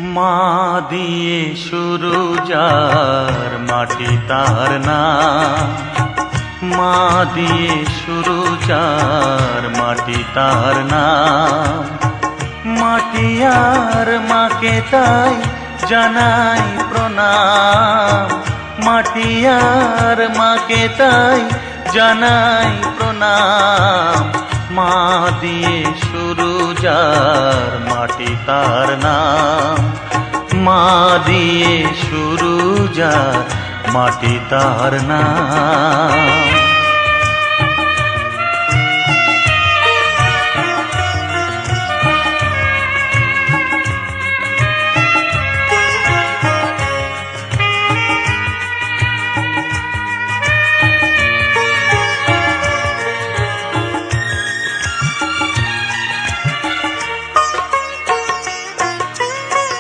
মা দিয়ে শুরু যার মাটি তার নাম, মা দিয়ে শুরু যার মাটি তার নাম। মাটি আর মাকে তাই জানাই প্রণাম, মাটি আর মাকে তাই জানাই প্রণাম। মা দিয়ে শুরু যার মাটি তার নাম, মা দিয়ে শুরু যার মাটি তার নাম।